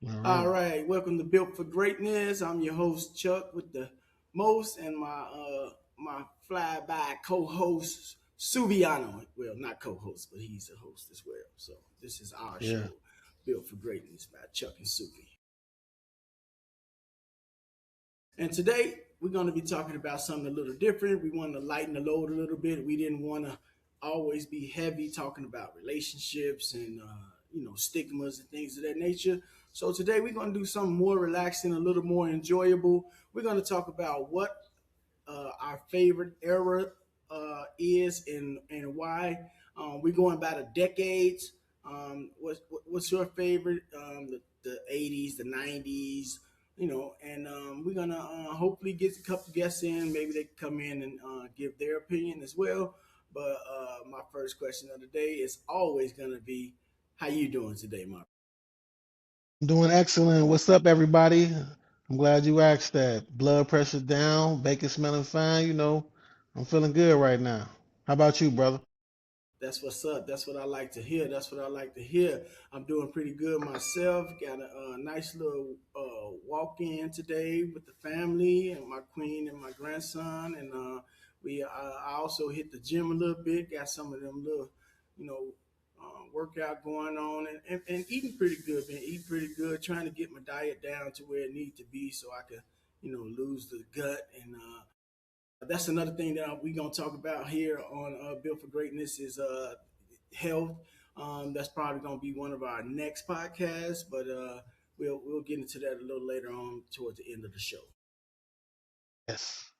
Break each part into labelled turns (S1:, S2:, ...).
S1: All
S2: All
S1: right.
S2: right, welcome to Built for Greatness. I'm your host Chuck with the most, and my flyby co-host Suviano. Well, not co-host, but he's a host as well. So this is our
S1: Yeah.
S2: show, Built for Greatness by Chuck and Suvi. And today we're going to be talking about something a little different. We want to lighten the load a little bit. We didn't want to always be heavy talking about relationships and stigmas and things of that nature. So today we're going to do something more relaxing, a little more enjoyable. We're going to talk about what our favorite era is and why. We're going by the decades. What's your favorite? The 80s, the 90s, and we're gonna hopefully get a couple guests in. Maybe they can come in and give their opinion as well. But my first question of the day is always gonna be, how you doing today, Mark?
S1: I'm doing excellent. What's up, everybody? I'm glad you asked that. Blood pressure down, bacon smelling fine. I'm feeling good right now. How about you, brother?
S2: That's what's up. That's what I like to hear. That's what I like to hear. I'm doing pretty good myself. Got a nice little walk in today with the family and my queen and my grandson. And I also hit the gym a little bit. Got some of them little, you know, workout going on and eating pretty good. Been eating pretty good. Trying to get my diet down to where it needs to be so I can, lose the gut and that's another thing that we're gonna talk about here on Built for Greatness is health. That's probably gonna be one of our next podcasts, but we'll get into that a little later on towards the end of the show
S1: Yes,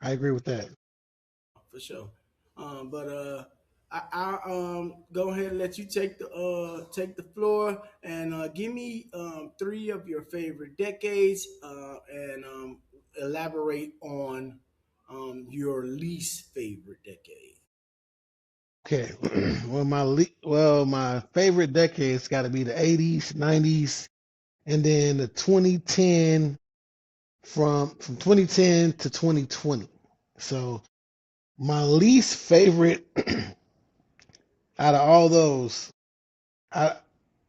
S1: I agree with that.
S2: for sure. But I go ahead and let you take the floor and give me three of your favorite decades and elaborate on your least favorite decade.
S1: Okay. My favorite decade's got to be the 80s, 90s, and then the 2010 from 2010 to 2020. So my least favorite out of all those, I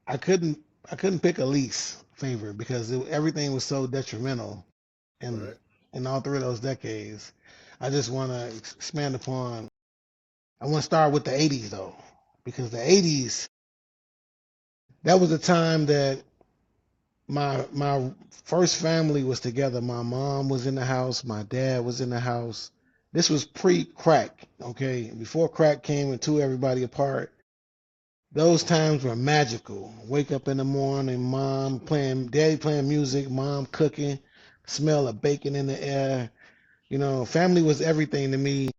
S1: I couldn't I couldn't pick a least favorite because everything was so detrimental in
S2: Right.
S1: in all three of those decades. I just want to expand upon. I want to start with the 80s though, because the 80s, that was the time that my first family was together. My mom was in the house, my dad was in the house. This was pre-crack, okay? Before crack came and tore everybody apart. Those times were magical. Wake up in the morning, daddy playing music, mom cooking, smell of bacon in the air. Family was everything to me,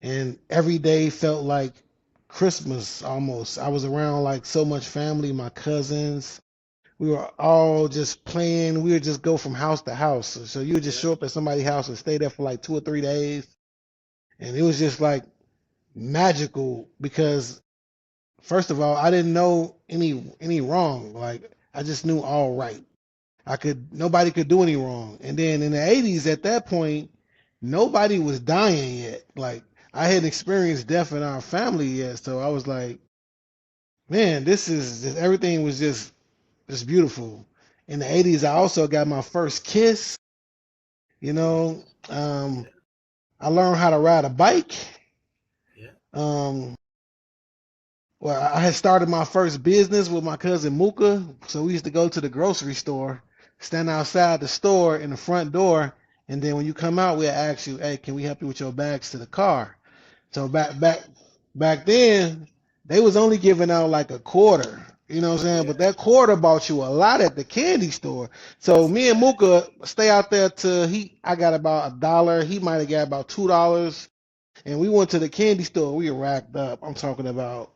S1: and every day felt like Christmas almost. I was around like so much family, my cousins. We were all just playing. We would just go from house to house. So you would just
S2: Yeah.
S1: show up at somebody's house and stay there for like 2 or 3 days, and it was just like magical because first of all, I didn't know any wrong. Like I just knew all right. Nobody could do any wrong. And then in the 80s, at that point, nobody was dying yet. Like I hadn't experienced death in our family yet, so I was like, man, this is just, everything was just beautiful. In the 80s, I also got my first kiss. You know, um,
S2: Yeah.
S1: I learned how to ride a bike.
S2: Yeah.
S1: Um, Well, I had started my first business with my cousin Muka. So we used to go to the grocery store, stand outside the store in the front door, and then when you come out, we'll ask you, "Hey, can we help you with your bags to the car?" So back then, they was only giving out like a quarter. You know what I'm saying?
S2: Yeah.
S1: But that quarter bought you a lot at the candy store. So
S2: That's a
S1: me and
S2: fact.
S1: Muka stay out there till I got about $1. He might have got about $2. And we went to the candy store. We were racked up. I'm talking about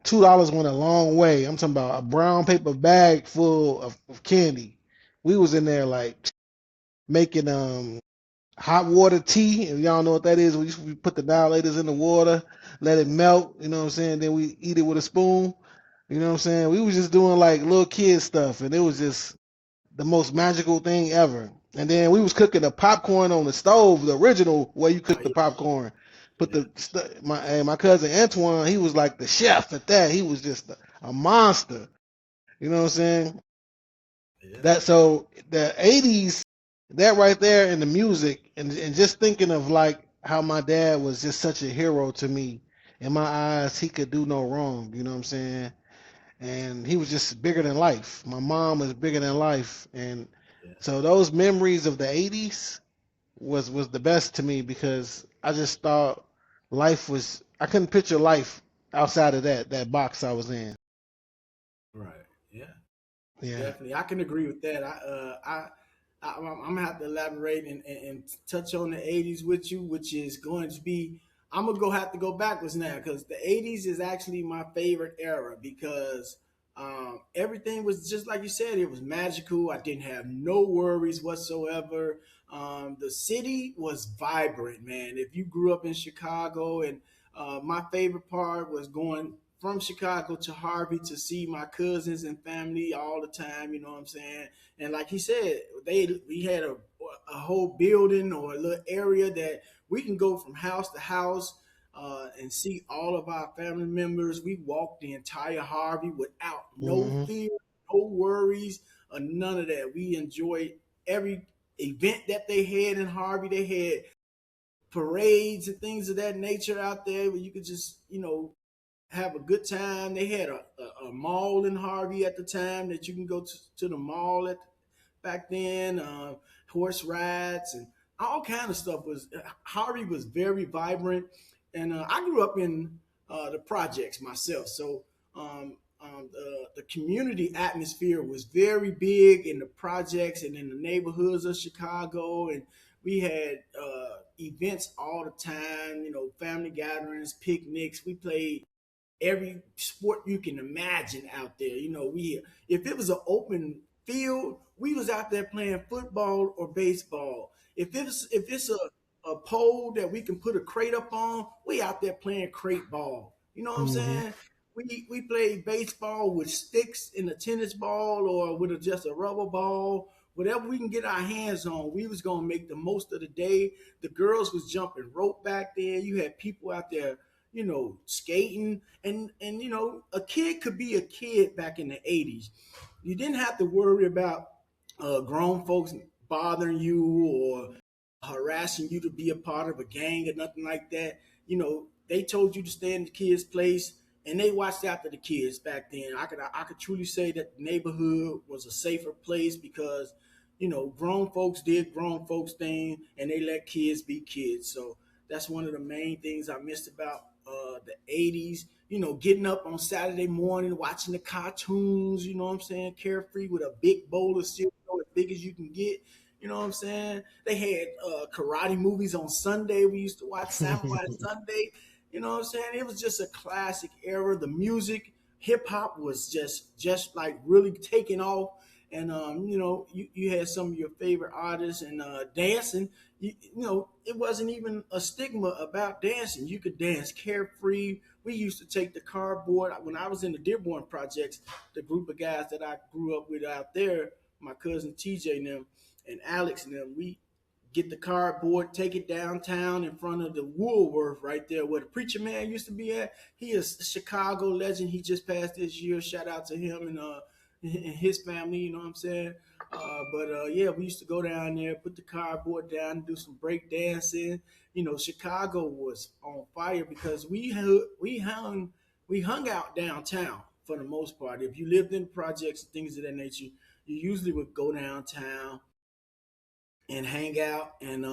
S1: $2 went a long way. I'm talking about a brown paper bag full of candy. We was in there like making hot water tea. If y'all know what that is, we put the dilators in the water, let it melt, you know what I'm saying? Then we eat it with a spoon. You know what I'm saying? We was just doing like little kid stuff and it was just the most magical thing ever. And then we was cooking the popcorn on the stove, the original way you
S2: Oh
S1: cook the
S2: yeah.
S1: popcorn. Put
S2: Yeah.
S1: my cousin Antoine, he was like the chef at that. He was just a monster. You know what I'm saying?
S2: Yeah.
S1: That so the '80s, that right there in the music, and just thinking of like how my dad was just such a hero to me. In my eyes, he could do no wrong. You know what I'm saying? And he was just bigger than life. My mom was bigger than life, and
S2: Yeah.
S1: so those memories of the '80s was the best to me because I just thought life was. I couldn't picture life outside of that box I was in.
S2: Right. Yeah.
S1: Yeah.
S2: Definitely, I can agree with that. I'm gonna have to elaborate and touch on the '80s with you, which is going to be. I'm gonna go have to go backwards now because the '80s is actually my favorite era because everything was just like you said. It was magical. I didn't have no worries whatsoever. The city was vibrant, man. If you grew up in Chicago, and my favorite part was going from Chicago to Harvey to see my cousins and family all the time. You know what I'm saying? And like he said, we had a whole building or a little area that we can go from house to house and see all of our family members. We walked the entire Harvey without no
S1: Hmm.
S2: fear, no worries, or none of that. We enjoyed every event that they had in Harvey. They had parades and things of that nature out there where you could just, have a good time. They had a mall in Harvey at the time that you can go to the mall at back then. Horse rides and all kind of stuff was. Harvey was very vibrant, and I grew up in the projects myself, so the community atmosphere was very big in the projects and in the neighborhoods of Chicago, and we had events all the time. Family gatherings, picnics. We played every sport you can imagine out there. We if it was an open field, we was out there playing football or baseball. If it's a pole that we can put a crate up on, we out there playing crate ball. You know what I'm
S1: Hmm.
S2: saying? We played baseball with sticks in a tennis ball or with just a rubber ball. Whatever we can get our hands on, we was gonna make the most of the day. The girls was jumping rope back then. You had people out there, skating, and a kid could be a kid back in the '80s. You didn't have to worry about grown folks bothering you or harassing you to be a part of a gang or nothing like that. They told you to stay in the kids' place, and they watched after the kids back then. I could truly say that the neighborhood was a safer place because grown folks did grown folks thing, and they let kids be kids. So that's one of the main things I missed about the '80s. Getting up on Saturday morning, watching the cartoons. You know what I'm saying? Carefree with a big bowl of cereal as big as you can get. You know what I'm saying? They had karate movies on Sunday. We used to watch Samurai Sunday. You know what I'm saying? It was just a classic era. The music, hip hop was just like really taking off. And you had some of your favorite artists and dancing. It wasn't even a stigma about dancing. You could dance carefree. We used to take the cardboard when I was in the Dearborn projects. The group of guys that I grew up with out there, my cousin TJ and them, and Alex and them, we get the cardboard, take it downtown in front of the Woolworth right there where the preacher man used to be at. He is a Chicago legend. He just passed this year. Shout out to him and his family. You know what I'm saying? But yeah, we used to go down there, put the cardboard down, do some break dancing. Chicago was on fire because we hung out downtown for the most part. If you lived in projects and things of that nature, you usually would go downtown and hang out. And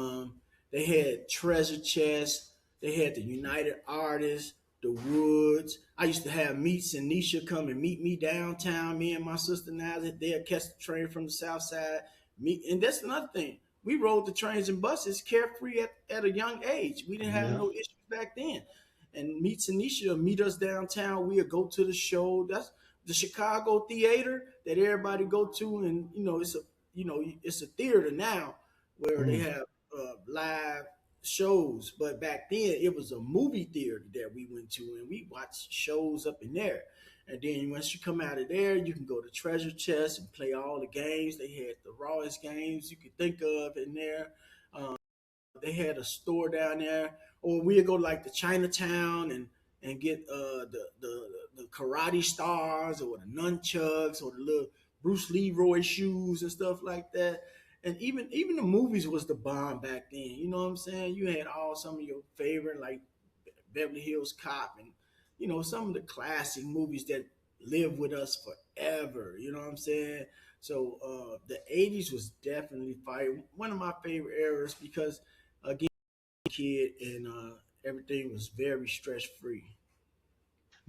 S2: they had Treasure Chest. They had the United Artists, the Woods. I used to have Meets and Nisha come and meet me downtown. Me and my sister now that they'll catch the train from the south side. And that's another thing. We rode the trains and buses carefree at a young age. We didn't have
S1: Yeah.
S2: no issues back then. And Meets and Nisha meet us downtown. We'll go to the show. That's the Chicago Theater that everybody go to, and it's a theater now where they
S1: Mm.
S2: have live shows. But back then, it was a movie theater that we went to, and we watched shows up in there. And then once you come out of there, you can go to Treasure Chest and play all the games. They had the rawest games you could think of in there. They had a store down there, or we'd go like to Chinatown and get the karate stars or the nunchucks or the little Bruce Leroy shoes and stuff like that. And even the movies was the bomb back then. You know what I'm saying? You had all some of your favorite like Beverly Hills Cop and some of the classic movies that live with us forever. You know what I'm saying? So the '80s was definitely fire. One of my favorite eras because again, kid and everything was very stress free.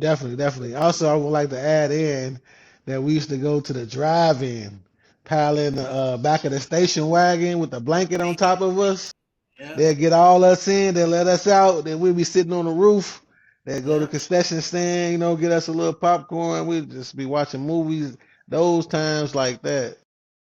S1: Definitely, definitely. Also, I would like to add in that we used to go to the drive-in, pile in the back of the station wagon with the blanket on top of us.
S2: Yeah,
S1: They'll get all us in, they'll let us out, then we'll be sitting on the roof. They'll go to
S2: yeah,
S1: concession stand, get us a little popcorn. We'll just be watching movies. Those times like that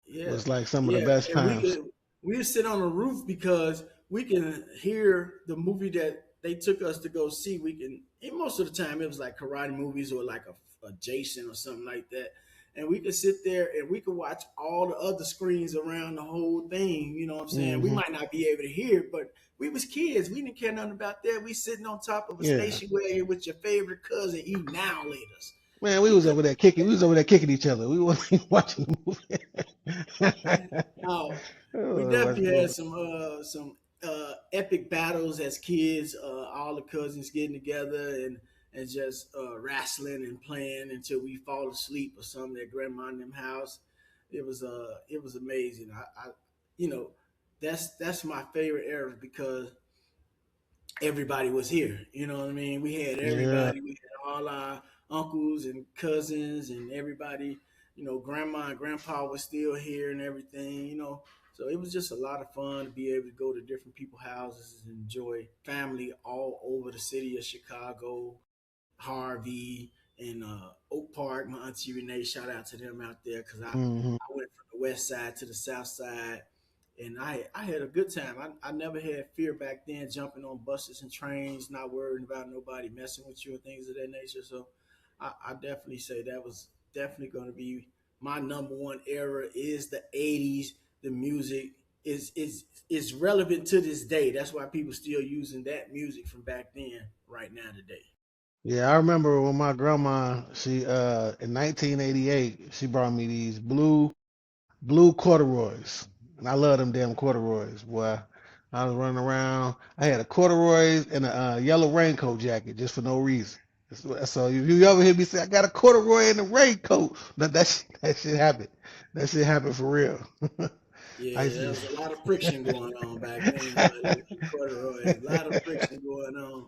S2: yeah,
S1: was like some of the
S2: yeah.
S1: best
S2: And
S1: times.
S2: we would sit on the roof because we can hear the movie that they took us to go see. We can, and most of the time it was like karate movies or like a Jason or something like that. And we could sit there and we could watch all the other screens around the whole thing. You know what I'm saying? We
S1: Hmm.
S2: might not be able to hear it, but we was kids. We didn't care nothing about that. We sitting on top of a
S1: Yeah.
S2: station wagon with your favorite cousin eating now laters.
S1: Man, we
S2: We
S1: was
S2: could
S1: over there kicking. We was over there kicking each other. We wasn't even watching the movie.
S2: now we
S1: Oh, watch the
S2: definitely had
S1: movie.
S2: some epic battles as kids. All the cousins getting together and just wrestling and playing until we fall asleep or something at grandma and them house. It was amazing. I you know that's my favorite era because everybody was here. You know what I mean? We had
S1: Yeah.
S2: everybody. We had all our uncles and cousins and everybody. Grandma and grandpa was still here and everything. So it was just a lot of fun to be able to go to different people's houses and enjoy family all over the city of Chicago, Harvey, and Oak Park. My auntie Renee, shout out to them out there because
S1: Hmm.
S2: I went from the west side to the south side, and I had a good time. I never had fear back then jumping on buses and trains, not worrying about nobody messing with you and things of that nature. So I definitely say that was definitely going to be my number one era is the '80s. The music is relevant to this day. That's why people still using that music from back then right now today.
S1: Yeah, I remember when my grandma, she in 1988, she brought me these blue corduroys. And I love them damn corduroys, boy. I was running around. I had a corduroys and a yellow raincoat jacket just for no reason. So if you ever hear me say I got a corduroy and a raincoat, that shit happened. That shit happened for real. I
S2: Yeah,
S1: used
S2: there
S1: to,
S2: was a lot of friction going on back then, buddy, with the corduroys. A lot of friction going on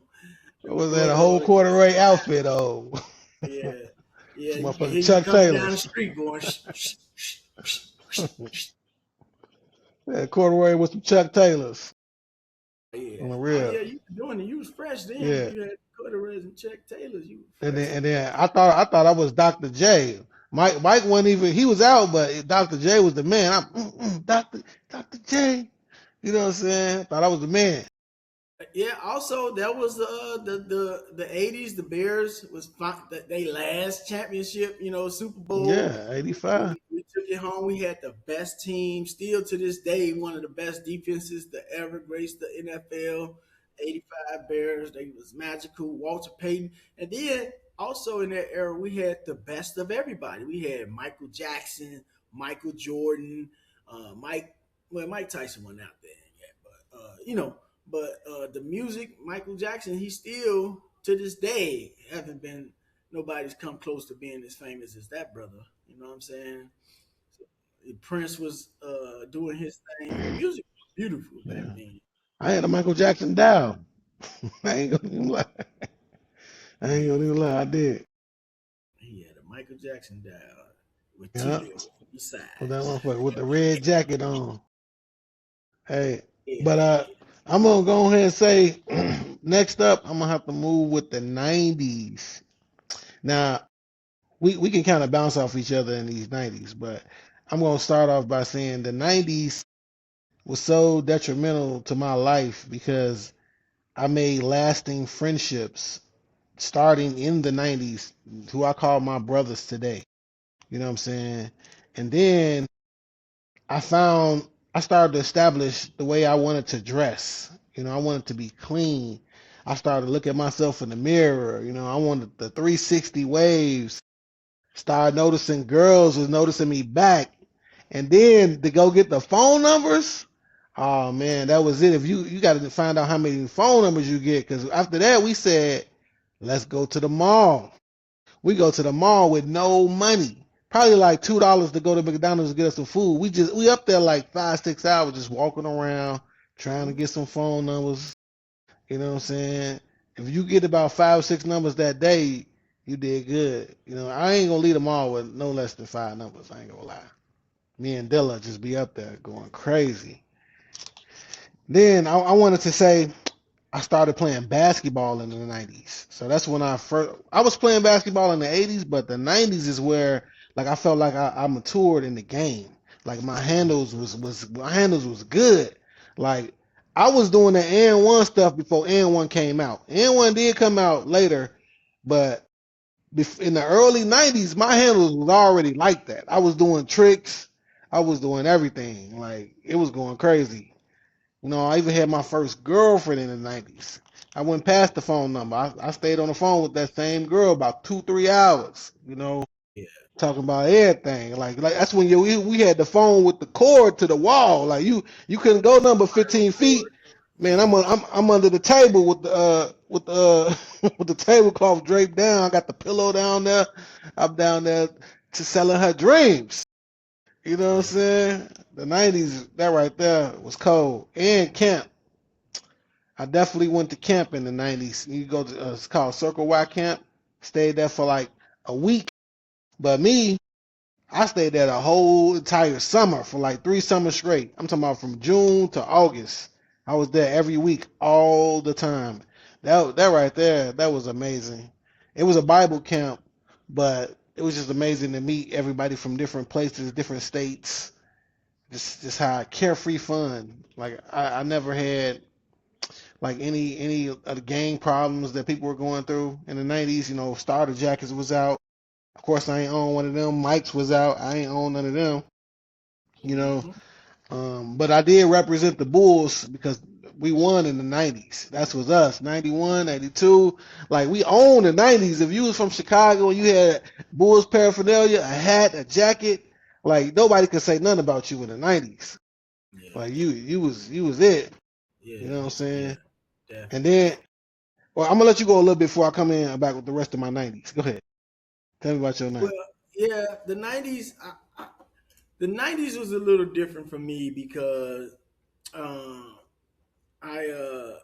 S1: I
S2: with the
S1: was at a whole
S2: corduroys and the
S1: corduroy
S2: slide.
S1: outfit on.
S2: Yeah, yeah.
S1: Some
S2: You can
S1: motherfucking
S2: hear you
S1: Chuck
S2: coming down the
S1: Taylors.
S2: street going. Shh, shh, shh, shh, shh, shh.
S1: Yeah, corduroy with some Chuck Taylors
S2: Yeah.
S1: on the
S2: Oh
S1: real.
S2: yeah, you were doing it. You was fresh then when
S1: Yeah.
S2: you had corduroys and Chuck Taylors. You were
S1: And
S2: fresh.
S1: then I thought I was Dr. J. Mike wasn't even he was out, but Dr. J was the man. Dr. J. You know what I'm saying? Thought I was the man.
S2: Yeah. Also, that was the '80s. The Bears was they last championship. Super Bowl.
S1: Yeah, 85.
S2: We took it home. We had the best team. Still to this day, one of the best defenses to ever grace the NFL. '85 Bears. They was magical. Walter Payton, and then also in that era, we had the best of everybody. We had Michael Jackson, Michael Jordan, Mike. Well, Mike Tyson wasn't out there yet, but the music, Michael Jackson, he still to this day haven't been nobody's come close to being as famous as that brother. You know what I'm saying? Prince was doing his thing. The music was beautiful back
S1: Yeah.
S2: then.
S1: I had a Michael Jackson down. I ain't gonna even lie. I ain't gonna even lie. I did.
S2: He had a Michael Jackson dial with
S1: Yeah.
S2: Tito on the
S1: With that
S2: sides.
S1: motherfucker with the red jacket on. Hey.
S2: Yeah,
S1: But
S2: yeah.
S1: I'm gonna go ahead and say next up, I'm gonna have to move with the 90s. Now, we can kind of bounce off each other in these 90s, but I'm going to start off by saying the 90s was so detrimental to my life because I made lasting friendships starting in the 90s who I call my brothers today. You know what I'm saying? And then I found I started to establish the way I wanted to dress. I wanted to be clean. I started to look at myself in the mirror. I wanted the 360 waves Started noticing girls was noticing me back. And then to go get the phone numbers, oh man, that was it. If you got to find out how many phone numbers you get, because after that we said, let's go to the mall. We go to the mall with no money. Probably like $2 to go to McDonald's to get us some food. We up there like 5, 6 hours just walking around trying to get some phone numbers. You know what I'm saying? If you get about 5 or 6 numbers that day, you did good. I ain't gonna lead them all with no less than 5 numbers. I ain't gonna lie. Me and Dilla just be up there going crazy. Then I wanted to say I started playing basketball in the 90s. So that's when I was playing basketball in the 80s, but the 90s is where like I felt like I matured in the game. Like my handles was good. Like I was doing the N1 stuff before N1 came out. N1 did come out later, but in the early 90s, my handles was already like that. I was doing tricks. I was doing everything. Like it was going crazy. I even had my first girlfriend in the 90s. I went past the phone number. I stayed on the phone with that same girl about 2, 3 hours,
S2: Yeah.
S1: talking about everything. Like that's when we had the phone with the cord to the wall. Like you couldn't go number 15 feet. Man,
S2: Yeah.
S1: I'm under the table with the with the tablecloth draped down. I got the pillow down there. I'm down there to selling her dreams. You know what I'm
S2: Yeah.
S1: saying? The 90s, that right there was cold. And camp. I definitely went to camp in the 90s. You go to, it's called Circle Y Camp. Stayed there for like a week. But me, I stayed there the whole entire summer for like 3 summers straight. I'm talking about from June to August. I was there every week, all the time. That right there, that was amazing. It was a Bible camp, but it was just amazing to meet everybody from different places, different states. Just had carefree fun. Like I never had like any of the gang problems that people were going through in the 90s. Starter jackets was out. Of course, I ain't own one of them. Mike's was out. I ain't own none of them. You know,
S2: Mm-hmm.
S1: but I did represent the Bulls because we won in the 90s. That's was us. 91, 92. Like we owned the 90s. If you was from Chicago and you had Bulls paraphernalia, a hat, a jacket, like nobody could say nothing about you in the 90s.
S2: Yeah.
S1: Like you was it. You
S2: Yeah.
S1: know what I'm
S2: Yeah.
S1: saying? And
S2: Definitely.
S1: then, well, I'm gonna let you go a little bit before I come in back with the rest of my 90s. Go ahead. Tell me about your
S2: Well,
S1: 90s.
S2: yeah, the '90s was a little different for me because um, I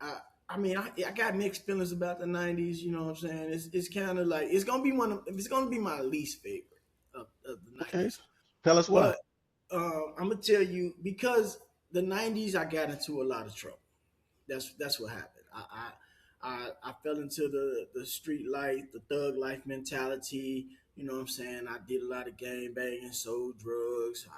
S2: I I mean I got mixed feelings about the '90s. You know what I'm saying? It's kind of like it's gonna be my least favorite of the
S1: Okay.
S2: '90s.
S1: Tell us why.
S2: But I'm gonna tell you because the '90s I got into a lot of trouble. That's what happened. I fell into the street life, the thug life mentality. You know what I'm saying? I did a lot of gang banging, sold drugs. I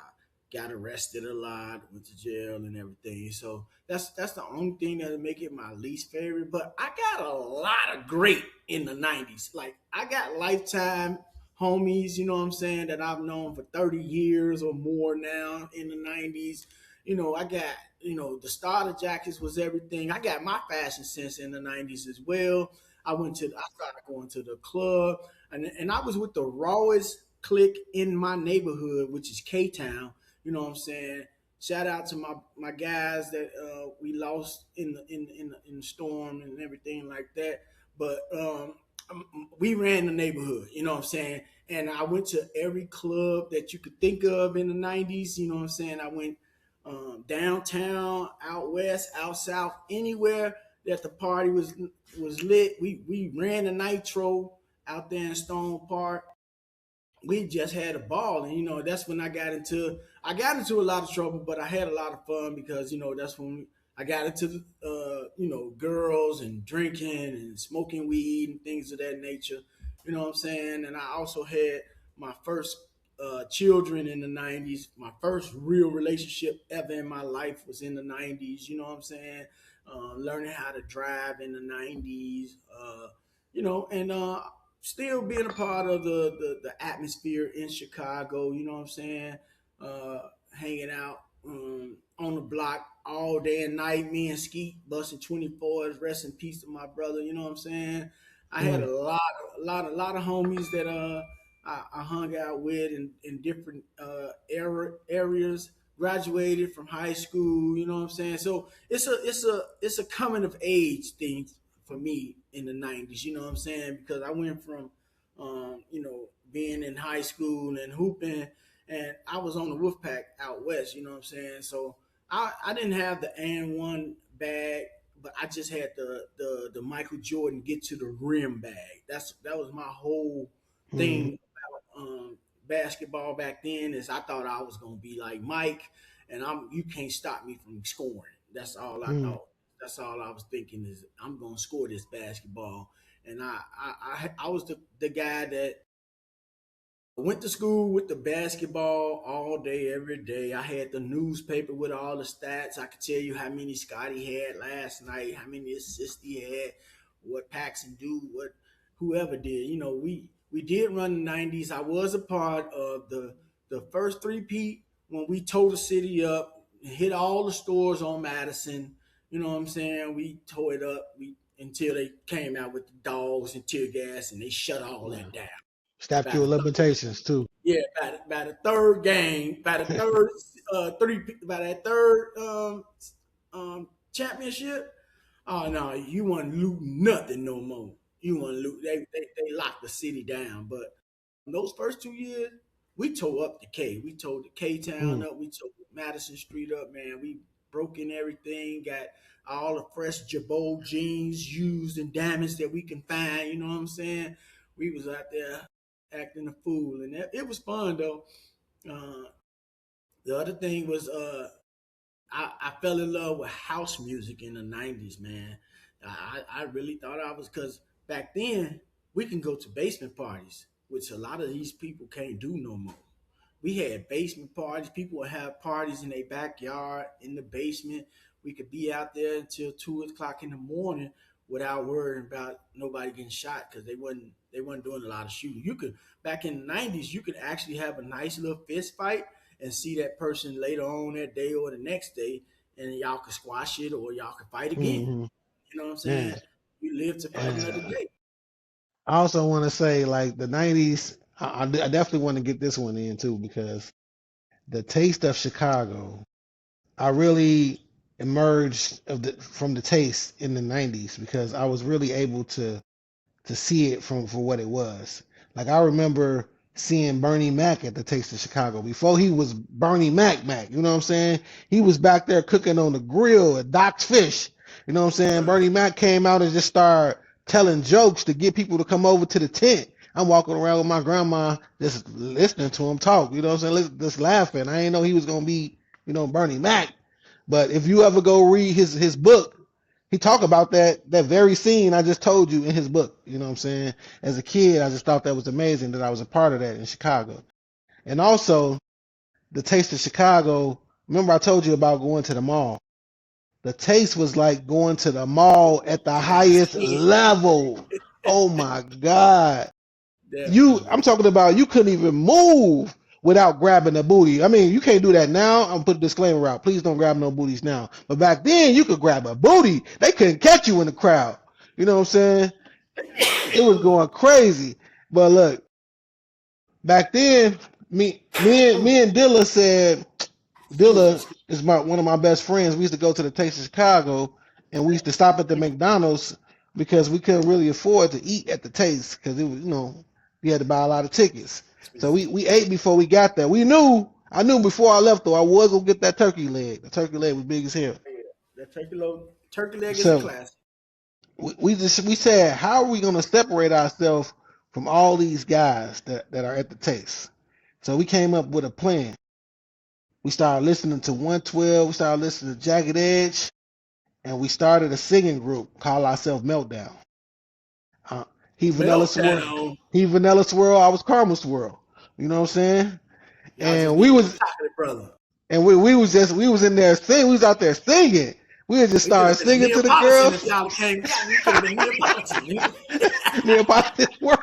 S2: got arrested a lot, went to jail and everything. So that's the only thing that'll make it my least favorite. But I got a lot of great in the '90s. Like I got lifetime homies, you know what I'm saying, that I've known for 30 years or more now in the '90s. I got the starter jackets was everything. I got my fashion sense in the '90s as well. I started going to the club, and I was with the rawest clique in my neighborhood, which is K Town. You know what I'm saying? Shout out to my guys that we lost in the storm and everything like that. But we ran the neighborhood. You know what I'm saying? And I went to every club that you could think of in the '90s. You know what I'm saying? I went downtown, out west, out south, anywhere that the party was lit. We ran the nitro out there in Stone Park. We just had a ball, and that's when I got into a lot of trouble, but I had a lot of fun because that's when I got into girls and drinking and smoking weed and things of that nature. You know what I'm saying? And I also had my first children in the '90s. My first real relationship ever in my life was in the '90s. You know what I'm saying? Learning how to drive in the '90s. And still being a part of the atmosphere in Chicago. You know what I'm saying? Hanging out on the block all day and night. Me and Skeet busting 24s. Rest in peace to my brother. You know what I'm saying? I had a lot of homies that I hung out with in different areas. Graduated from high school, you know what I'm saying. So it's a coming of age thing for me in the '90s. You know what I'm saying, because I went from being in high school and hooping, and I was on the Wolfpack out west. You know what I'm saying. So I didn't have the and one bag, but I just had the Michael Jordan get to the rim bag. That was my whole
S1: Mm-hmm.
S2: thing about basketball back then. Is I thought I was gonna be like Mike, and you can't stop me from scoring. That's all I
S1: Mm-hmm.
S2: thought. That's all I was thinking is I'm gonna score this basketball. And I was the guy that went to school with the basketball all day, every day. I had the newspaper with all the stats. I could tell you how many Scotty had last night, how many assists he had, what Paxson do, what whoever did. We did run the '90s. I was a part of the first three-peat when we tore the city up, hit all the stores on Madison. You know what I'm saying? We tore it up. We until they came out with the dogs and tear gas, and they shut all
S1: Yeah.
S2: that down. By
S1: Statute
S2: the
S1: of limitations too.
S2: yeah, by the third game, by that third championship. Oh no, you want to loot nothing no more. You want to loot. They locked the city down. But those first 2 years, we tore up the K. We tore the K town
S1: Mm.
S2: up. We tore Madison Street up. Man, we broke in everything. Got all the fresh Jabot jeans used and damaged that we can find. You know what I'm saying? We was out there acting a fool, and it was fun though. Uh, the other thing was I fell in love with house music in the '90s, man. I really thought I was because back then we can go to basement parties, which a lot of these people can't do no more. We had basement parties. People would have parties in their backyard, in the basement. We could be out there until 2 o'clock in the morning without worrying about nobody getting shot because they weren't doing a lot of shooting. You could back in the '90s, you could actually have a nice little fist fight and see that person later on that day or the next day, and y'all could squash it or y'all could fight again.
S1: Mm-hmm.
S2: You know what I'm saying?
S1: Man.
S2: We live to fight another
S1: Uh,
S2: day.
S1: I also want to say, like the '90s, I definitely want to get this one in too because the taste of Chicago. I really emerged from the taste in the '90s because I was really able to see it from for what it was. Like I remember seeing Bernie Mac at the Taste of Chicago before he was Bernie Mac Mac. You know what I'm saying? He was back there cooking on the grill at Doc's Fish. You know what I'm saying?
S2: Right.
S1: Bernie Mac came out and just started telling jokes to get people to come over to the tent. I'm walking around with my grandma just listening to him talk. You know what I'm saying? Just laughing. I didn't know he was gonna be, Bernie Mac. But if you ever go read his book, he talk about that very scene I just told you in his book. You know what I'm saying? As a kid, I just thought that was amazing that I was a part of that in Chicago. And also the taste of Chicago. Remember I told you about going to the mall. The taste was like going to the mall at the
S2: At the
S1: highest
S2: skin.
S1: level. Oh my God. I'm
S2: Definitely.
S1: talking about you couldn't even move without grabbing the booty. I mean, you can't do that now. I'm put a disclaimer out. Please don't grab no booties now. But back then, you could grab a booty. They couldn't catch you in the crowd. You know what I'm saying? It was going crazy. But look, back then, me and Dilla said
S2: Excuse me.
S1: Dilla is one of my best friends. We used to go to the Taste of Chicago, and we used to stop at the McDonald's because we couldn't really afford to eat at the Taste because it was, we had to buy a lot of tickets. So
S2: Expensive.
S1: we ate before we got there. I knew before I left though, I was gonna get that turkey leg. The turkey leg was big as hell.
S2: Yeah, that turkey leg is a
S1: So
S2: classic.
S1: we said, how are we gonna separate ourselves from all these guys that are at the Taste? So we came up with a plan. We started listening to 112. We started listening to Jagged Edge, and we started a singing group called ourselves Meltdown. Uh, he Vanilla Swirl,
S2: Meltdown.
S1: he Vanilla Swirl. I was Caramel Swirl. You know what I'm saying?
S2: Y'all just
S1: And
S2: be
S1: we
S2: the
S1: was
S2: chocolate brother.
S1: and we was in there singing. We was out there singing. We had just
S2: We could
S1: started
S2: have been
S1: singing to the
S2: Neapolitan if
S1: girls.
S2: y'all came out. We could have been Neapolitan.
S1: Nearby world.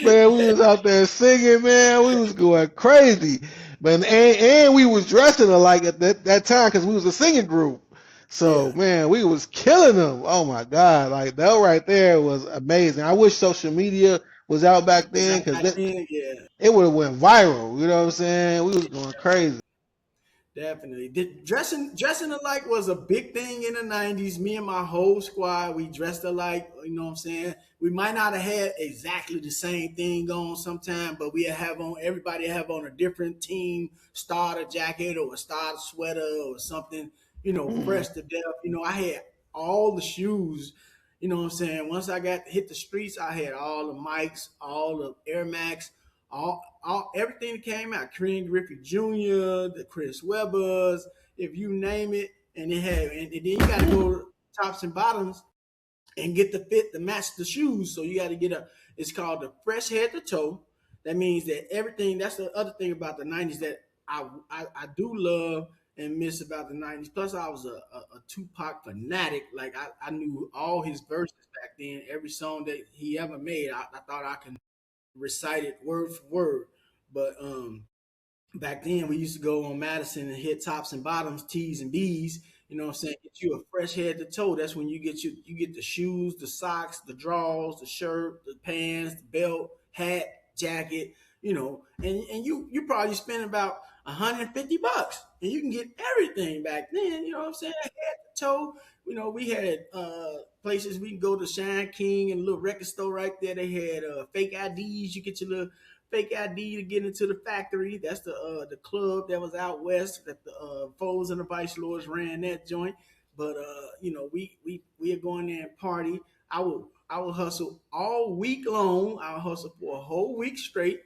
S1: Man, we was out there singing, man. We was going crazy. But and we was dressing alike at that time because we was a singing group. So man, we was killing them. Oh my God, like that right there was amazing. I wish social media was out back then because it would have went viral. You know what I'm saying? We was going crazy.
S2: Definitely. Dressing alike was a big thing in the 90s. Me and my whole squad, we dressed alike. You know what I'm saying? We might not have had exactly the same thing on sometime, but we have on everybody have on a different team starter jacket or a starter sweater or something, fresh to death. I had all the shoes. You know what I'm saying? Once I got hit the streets, I had all the mics, all the Air Max, all everything that came out, Ken Griffey Jr., the Chris Webbers, if you name it, and it had, and then you got to go tops and bottoms and get the fit to match the shoes. So you got to get it's called the fresh head to toe. That means that everything. That's the other thing about the '90s that I do love and miss about the '90s. Plus, I was a Tupac fanatic. Like I knew all his verses back then. Every song that he ever made, I thought I can recite it word for word. But back then we used to go on Madison and hit tops and bottoms, T's and B's. You know what I'm saying? Get you a fresh head to toe. That's when you get the shoes, the socks, the drawers, the shirt, the pants, the belt, hat, jacket. And you probably spend about $150 and you can get everything back then. You know what I'm saying? Head to toe. We had places we can go to Shine King and a little record store right there. They had fake IDs. You get your little fake ID to get into the factory. That's the club that was out west that the Foes and the Vice Lords ran that joint. But we are going there and party. I will hustle all week long. I'll hustle for a whole week straight.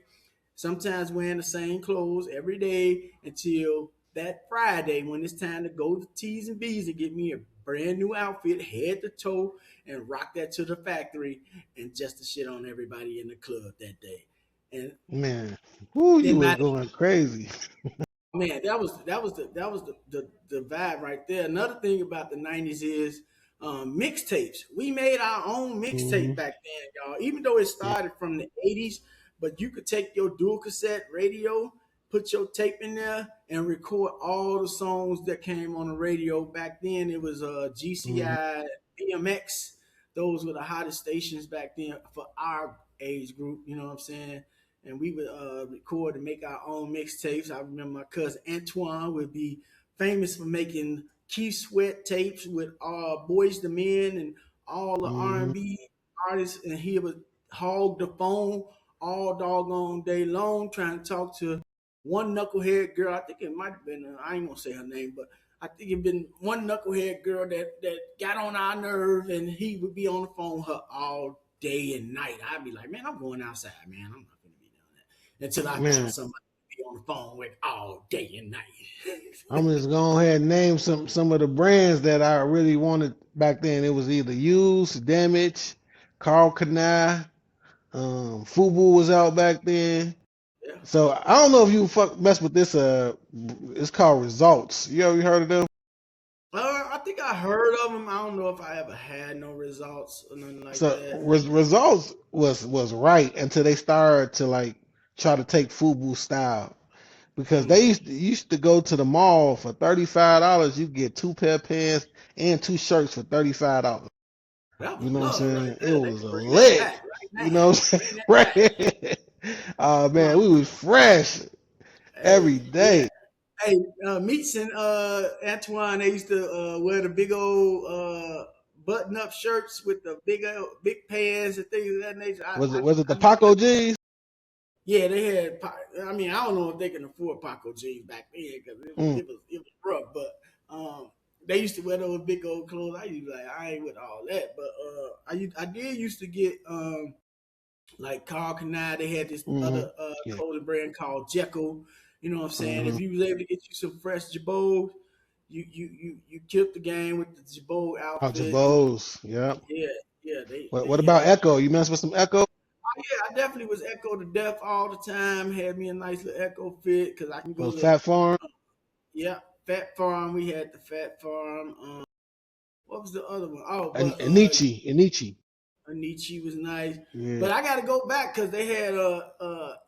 S2: Sometimes wearing the same clothes every day until that Friday when it's time to go to T's and B's and get me a brand new outfit, head to toe, and rock that to the factory and just to shit on everybody in the club that day. And
S1: man, you were going crazy.
S2: Man, that was the vibe right there. Another thing about the '90s is mixtapes. We made our own mixtape back then, y'all. Even though it started from the '80s, but you could take your dual cassette radio, put your tape in there, and record all the songs that came on the radio. Back then, it was GCI, BMX. Those were the hottest stations back then for our age group. You know what I'm saying? And we would record and make our own mixtapes. I remember my cousin Antoine would be famous for making Keith Sweat tapes with Boys the Men and all the R&B artists, and he would hog the phone all doggone day long trying to talk to one knucklehead girl. I think it might have been, I ain't gonna say her name, but I think it been one knucklehead girl that got on our nerve, and he would be on the phone with her all day and night. I'd be like, man, I'm going outside, man. I'm not gonna be doing that until I find somebody to be on the phone with all day and night.
S1: I'm just going ahead and name some of the brands that I really wanted back then. It was either Use, Damage, Carl Kanai, Fubu was out back then. Yeah. So I don't know if you mess with this. It's called Results. You ever heard of them?
S2: I think I heard of them. I don't know if I ever had no Results or nothing like
S1: that.
S2: So
S1: Results was right until they started to like try to take Fubu style. Because they used to go to the mall for $35. You get 2 pair of pants and 2 shirts for $35. You know what I'm saying? Right, it was a lit. Right, you know what I'm saying? Right. Man, we was fresh every day.
S2: Yeah. Hey, Meats and Antoine, they used to wear the big old button-up shirts with the big pants and things of that nature.
S1: Was it the Paco jeans?
S2: Yeah, they had. I mean, I don't know if they can afford Paco jeans back then because it was rough. But they used to wear those big old clothes. I used to like, I ain't with all that. But I did used to get like Carl Kanai. They had this other clothing brand called Jekyll. You know what I'm saying? If you was able to get you some fresh Jabot, you killed the game with the Jabot outfit.
S1: Jabots, yeah.
S2: Yeah.
S1: What about Echo? You mess with some Echo?
S2: Oh, yeah, I definitely was Echo to death all the time. Had me a nice little Echo fit because I can go to
S1: Fat Farm.
S2: Yeah, Fat Farm. We had the Fat Farm. What was the other one? Oh,
S1: Anichi.
S2: Anichi was nice, but I got to go back because they had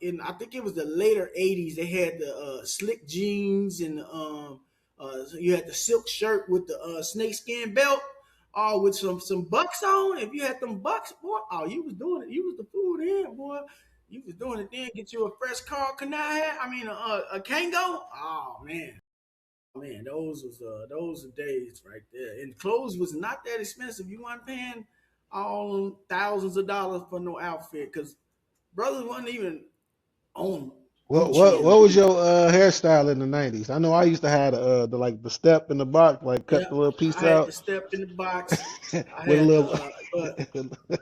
S2: in I think it was the later '80s. They had the slick jeans and So you had the silk shirt with the snakeskin belt, all with some bucks on. If you had them bucks, boy, oh, you was doing it. You was the fool then, boy. You was doing it then. Get you a fresh Carl Canal hat. I mean, a Kango. Oh man, those are days right there. And clothes was not that expensive. You weren't paying all them thousands of dollars for no outfit because brothers wasn't even on Gucci
S1: What
S2: and
S1: was your hairstyle in the '90s? I know I used to have the like the step in the box, like cut
S2: yeah.
S1: the little piece
S2: I had the
S1: out
S2: step in the box. I
S1: with a
S2: had the
S1: little.
S2: but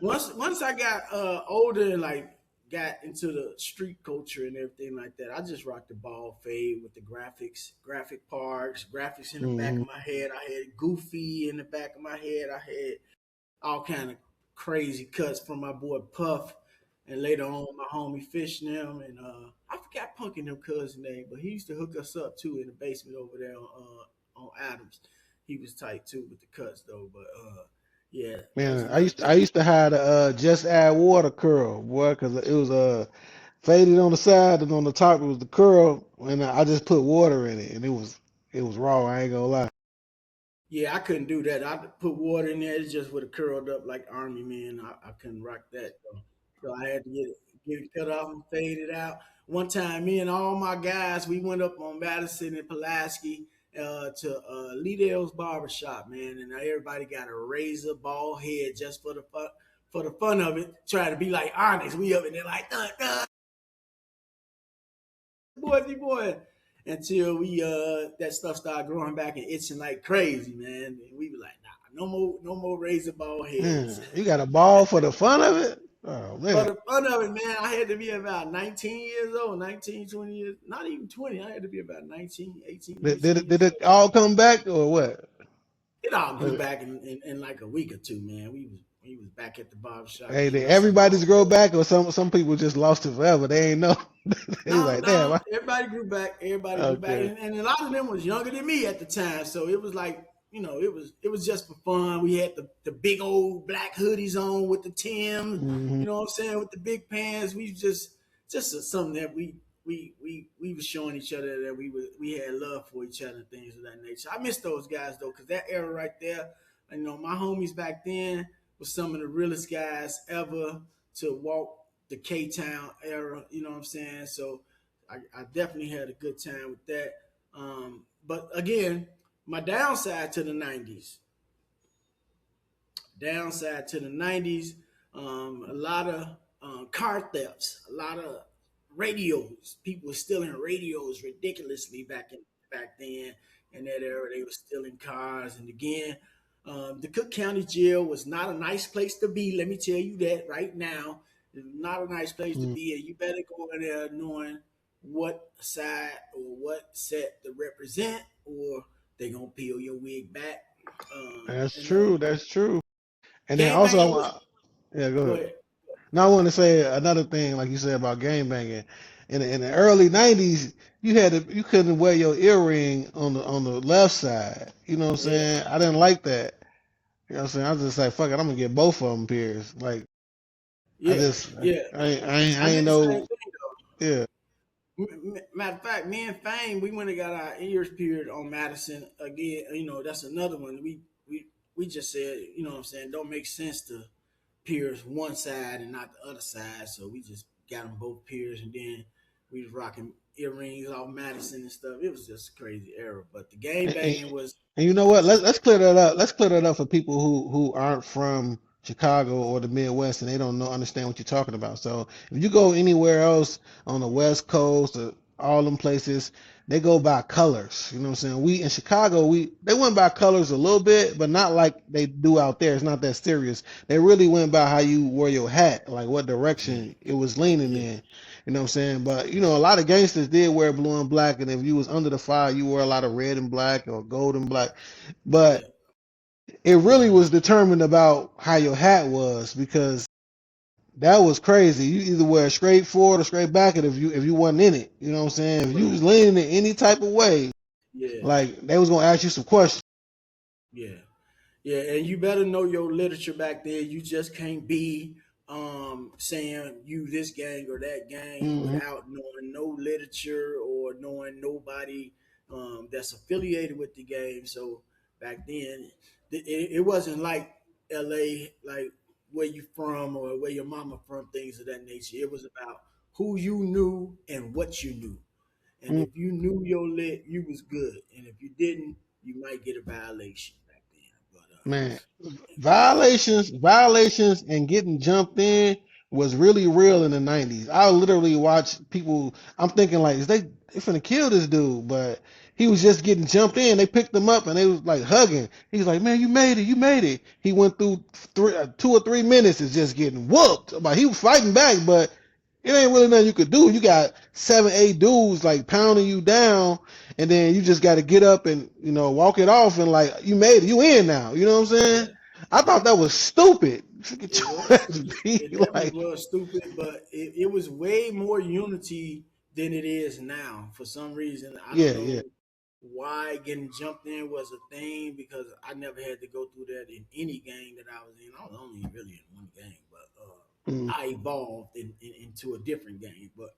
S2: once I got older and like got into the street culture and everything like that, I just rocked the ball fade with the graphic parts, graphics in the back
S1: Mhm.
S2: of my head. I had Goofy in the back of my head. I had all kind of crazy cuts from my boy Puff, and later on my homie Fish and them, and I forgot Punk and them cousin name, but he used to hook us up too in the basement over there on Adams. He was tight too with the cuts though, but yeah, those
S1: Man,
S2: are the
S1: I
S2: days.
S1: used to have the just add water curl, boy, because it was faded on the side and on the top it was the curl, and I just put water in it, and it was raw. I ain't gonna lie.
S2: Yeah, I couldn't do that. I put water in there. It just would have curled up like army men. I couldn't rock that though. So I had to get it cut off and fade it out. One time, me and all my guys, we went up on Madison and Pulaski to Lidell's barbershop, man, and everybody got a razor ball head just for the fun of it. Try to be like honest. We up in there like boy, until we that stuff started growing back and itching like crazy, man. And we were like, nah, no more razor ball heads.
S1: Man, you got a ball for the fun of it? Oh
S2: For
S1: man,
S2: the fun of it, man, I had to be about 19 years old, 19, 20 years, not even 20. I had to be about 19, 18, 19
S1: did
S2: years
S1: it
S2: old.
S1: all come back or what?
S2: It all grew
S1: Uh,
S2: back in like a week or two, man. We was back at the barber shop
S1: Hey,
S2: getting
S1: did
S2: us some
S1: everybody's
S2: long
S1: grow
S2: hair.
S1: back, or some people just lost it forever? They ain't know. They was
S2: No,
S1: like, damn.
S2: no, everybody grew back. Everybody grew back,
S1: Okay.
S2: and a lot of them was younger than me at the time. So it was like, it was just for fun. We had the big old black hoodies on with the Tim,
S1: Hmm.
S2: you know what I'm saying, with the big pants. We just something that we were showing each other that we had love for each other and things of that nature. I miss those guys though, because that era right there, my homies back then was some of the realest guys ever to walk the K Town era. You know what I'm saying? So I definitely had a good time with that. But again, my downside to the 90s, a lot of car thefts, a lot of radios. People were stealing radios ridiculously back then. In that era, they were stealing cars. And again, the Cook County Jail was not a nice place to be. Let me tell you that right now. It's not a nice place to be. And you better go in there knowing what side or what set to represent, or they gonna peel your wig back.
S1: That's
S2: And
S1: true. That's true. And then
S2: gang
S1: also,
S2: banging was
S1: yeah, go
S2: go
S1: ahead.
S2: ahead.
S1: Now I want to say another thing, like you said about game banging. In the early '90s, you couldn't wear your earring on the left side. You know what I'm
S2: Yeah,
S1: saying? I didn't like that. You know what I'm saying? I was just like, fuck it, I'm gonna get both of them pierced. Like
S2: yeah, yeah.
S1: I
S2: I
S1: ain't
S2: did the same
S1: know.
S2: thing
S1: Yeah.
S2: though. Matter of fact, me and Fame, we went and got our ears pierced on Madison again. That's another one. We just said, you know what I'm saying, don't make sense to pierce one side and not the other side. So we just got them both pierced, and then we was rocking earrings off Madison and stuff. It was just a crazy era. But the game
S1: And, and,
S2: banging was
S1: and you know what?
S2: just
S1: Let's clear that up. Let's clear that up for people who aren't from Chicago or the Midwest and they don't know understand what you're talking about. So if you go anywhere else on the West Coast or all them places, they go by colors. You know what I'm saying? We in Chicago, they went by colors a little bit, but not like they do out there. It's not that serious. They really went by how you wore your hat, like what
S2: yeah,
S1: direction it was leaning
S2: yeah,
S1: in. You know what I'm saying? But a lot of gangsters did wear blue and black, and if you was under the fire, you wore a lot of red and black or gold and black.
S2: yeah,
S1: But it really
S2: yeah,
S1: was determined about how your hat was because that was crazy. You either wear straight forward or straight back it if you wasn't in it. You know what I'm saying? If you
S2: right,
S1: was leaning in any type of way,
S2: yeah,
S1: like they was gonna ask you some questions.
S2: yeah. Yeah, and you better know your literature back there. You just can't be saying you this gang or that gang
S1: Hmm.
S2: without knowing no literature or knowing nobody, that's affiliated with the game. So back then, it wasn't like LA, like where you from or where your mama from, things of that nature. It was about who you knew and what you knew. And
S1: Mm,
S2: if you knew your lit, you was good. And if you didn't, you might get a violation back then. But
S1: man,
S2: yeah,
S1: violations, and getting jumped in was really real in the '90s. I literally watched people. I'm thinking like, is they finna kill this dude? But he was just getting jumped in. They picked him up and they was like hugging. He's like, man, you made it, you made it. He went through 2 or 3 minutes is just getting whooped. But he was fighting back, but it ain't really nothing you could do. You got 7, 8 dudes like pounding you down, and then you just got to get up and walk it off and like you made it, you in now. You know what I'm saying?
S2: yeah,
S1: I thought
S2: yeah.
S1: that was stupid. Get
S2: It
S1: your
S2: was.
S1: ass
S2: It
S1: beat.
S2: definitely
S1: Like,
S2: was stupid, but it was way more unity than it is now. For some reason, I don't
S1: yeah, yeah,
S2: know why getting jumped in was a thing because I never had to go through that in any game that I was in. I was only really in one game, but
S1: mm,
S2: I evolved into a different game. But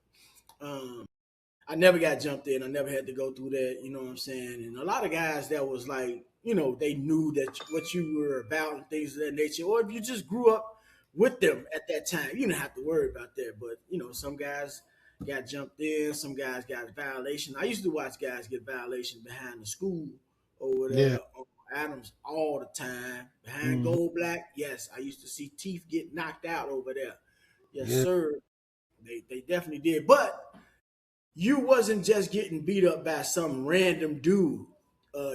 S2: I never got jumped in. I never had to go through that. You know what I'm saying? And a lot of guys that was like, they knew that what you were about and things of that nature. Or if you just grew up with them at that time, you didn't have to worry about that. But some guys got jumped in. Some guys got violation. I used to watch guys get violation behind the school over
S1: yeah,
S2: there on Adams all the time. Behind
S1: mm,
S2: Gold Black, yes, I used to see teeth get knocked out over there. Yes,
S1: yeah.
S2: sir. They definitely did. But you wasn't just getting beat up by some random dude,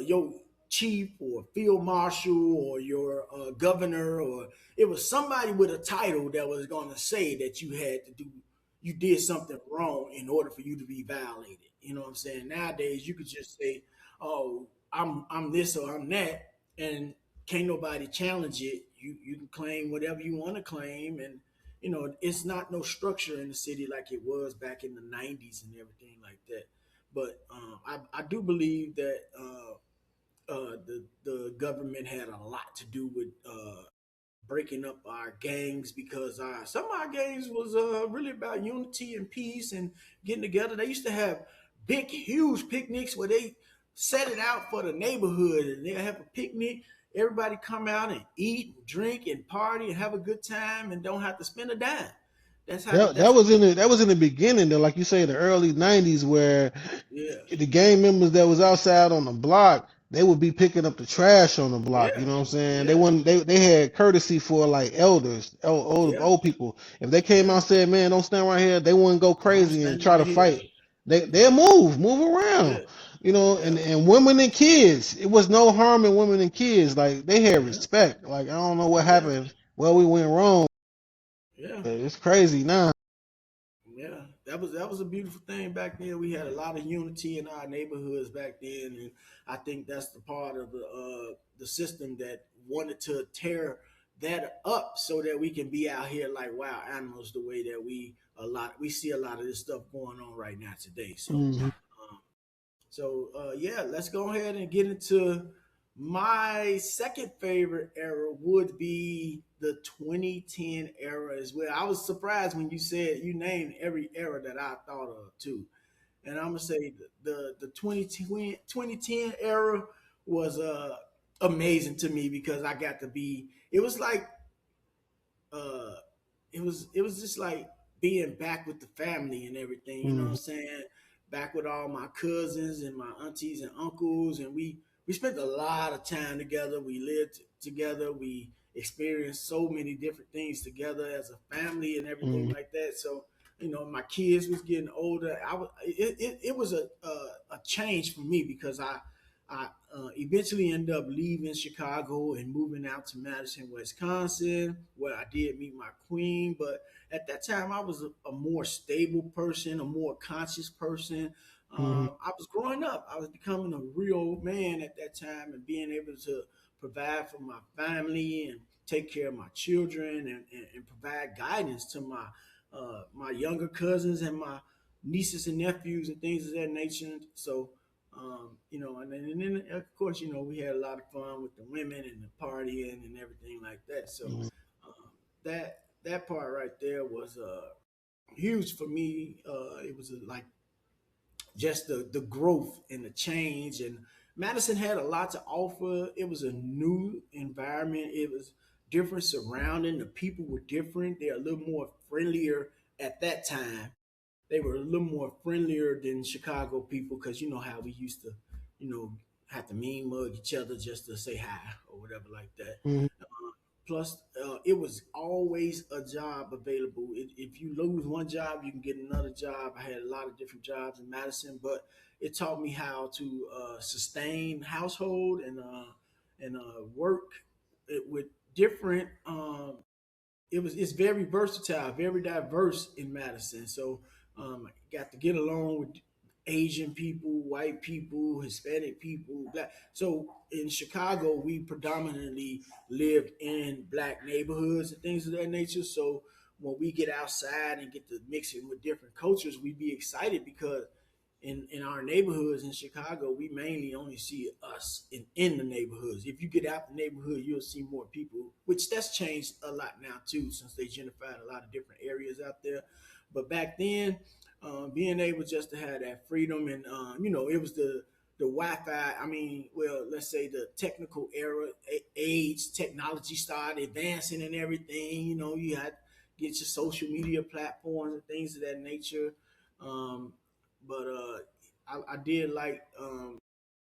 S2: your chief or field marshal or your governor, or it was somebody with a title that was going to say that you did something wrong in order for you to be violated. You know what I'm saying? Nowadays, you could just say, "Oh, I'm this or I'm that," and can't nobody challenge it. You can claim whatever you want to claim, and it's not no structure in the city like it was back in the '90s and everything like that. But I do believe that the government had a lot to do with breaking up our gangs because some of our gangs was really about unity and peace and getting together. They used to have big, huge picnics where they set it out for the neighborhood and they have a picnic. Everybody come out and eat, and drink, and party and have a good time and don't have to spend a dime. That's how.
S1: That
S2: That's
S1: was in the beginning, though, like you say, the early '90s, where
S2: yeah,
S1: the gang members that was outside on the block, they would be picking up the trash on the block. You
S2: yeah,
S1: know what I'm saying? They
S2: yeah,
S1: wouldn't. They had courtesy for like elders,
S2: yeah,
S1: old people. If they came out
S2: yeah.
S1: and said, "Man, don't stand right here," they wouldn't go
S2: Don't
S1: crazy and
S2: stand
S1: try
S2: right
S1: to
S2: here.
S1: fight. They'll
S2: Yeah,
S1: move around.
S2: yeah,
S1: And
S2: yeah,
S1: women and kids. It was no harm in women and kids. Like they had
S2: yeah,
S1: respect. Like I don't know what
S2: yeah,
S1: happened. Well, we went wrong.
S2: yeah.
S1: But it's crazy now.
S2: Yeah, that was a beautiful thing back then. We had a lot of unity in our neighborhoods back then, and I think that's the part of the system that wanted to tear that up so that we can be out here like wild animals the way that we see a lot of this stuff going on right now today. So
S1: Mhm.
S2: yeah, let's go ahead and get into my second favorite era would be the 2010 era as well. I was surprised when you said you named every era that I thought of too. And I'm gonna say the 2010 era was amazing to me because I got to be. It was like uh it was just like being back with the family and everything, you know what I'm
S1: Mhm.
S2: saying? Back with all my cousins and my aunties and uncles, and we spent a lot of time together. We lived together. We experienced so many different things together as a family and everything
S1: Mhm.
S2: like that. So my kids was getting older. It was a change for me because I eventually ended up leaving Chicago and moving out to Madison, Wisconsin, where I did meet my queen. But at that time, I was a more stable person, a more conscious person.
S1: Mhm.
S2: I was growing up. I was becoming a real man at that time and being able to provide for my family and take care of my children and provide guidance to my younger cousins and my nieces and nephews and things of that nature. So and then of course, we had a lot of fun with the women and the partying and everything like that. So
S1: Mhm.
S2: that part right there was huge for me. It was like just the growth and the change. And Madison had a lot to offer. It was a new environment. It was different surrounding. The people were different. They're a little more friendlier at that time. They were a little more friendlier than Chicago people because you know how we used to, you know, have to mean mug each other just to say hi or whatever like that.
S1: Mhm.
S2: Plus, it was always a job available. If you lose one job, you can get another job. I had a lot of different jobs in Madison, but it taught me how to sustain household and work with different. It's very versatile, very diverse in Madison. So got to get along with Asian people, white people, Hispanic people, black. So in Chicago, we predominantly lived in black neighborhoods and things of that nature. So when we get outside and get to mixing with different cultures, we be excited because in our neighborhoods in Chicago, we mainly only see us in the neighborhoods. If you get out the neighborhood, you'll see more people, which that's changed a lot now too, since they gentrified a lot of different areas out there. But back then, being able just to have that freedom and it was the Wi-Fi. I mean, well, let's say the technical era, age, technology started advancing and everything. You know, you had to get your social media platforms and things of that nature. Um, but I did like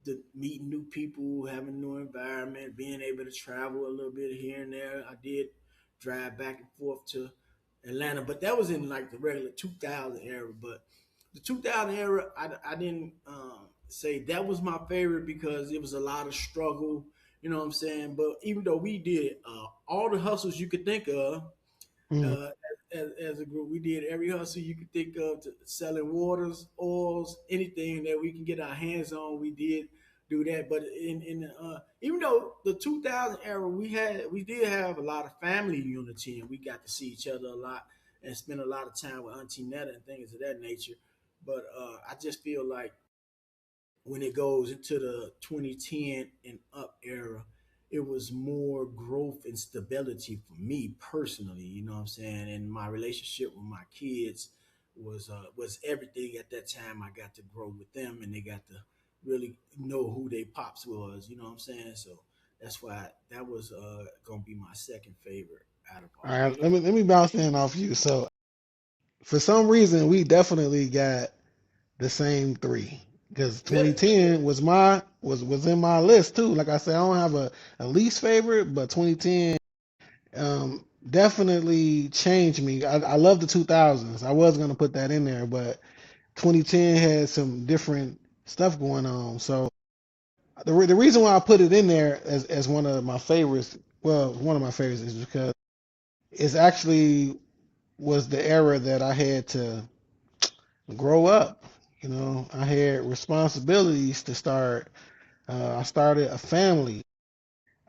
S2: the meeting new people, having a new environment, being able to travel a little bit here and there. I did drive back and forth to Atlanta, but that was in like the regular 2000 era. But the 2000 era, I didn't say that was my favorite because it was a lot of struggle. You know what I'm saying? But even though we did all the hustles you could think of,
S1: Mhm.
S2: uh, as a group. We did every hustle you could think of, to selling waters, oils, anything that we can get our hands on. We did do that. But even though the 2000 era, we did have a lot of family unity, and we got to see each other a lot and spend a lot of time with Auntie Netta and things of that nature. But I just feel like when it goes into the 2010 and up era, it was more growth and stability for me personally. You know what I'm saying? And my relationship with my kids was everything at that time. I got to grow with them, and they got to really know who they pops was. You know what I'm saying? So that's why that was gonna be my second favorite out of
S1: All
S2: all of
S1: right,
S2: them.
S1: let me bounce in off you. So for some reason, we definitely got the same three because
S2: Really?
S1: 2010 was in my list too. Like I said, I don't have a least favorite, but 2010 definitely changed me. I love the 2000s. I was gonna put that in there, but 2010 had some different stuff going on. So the reason why I put it in there as one of my favorites, well, one of my favorites is because it's actually was the era that I had to grow up. You know, I had responsibilities to start. I started a family.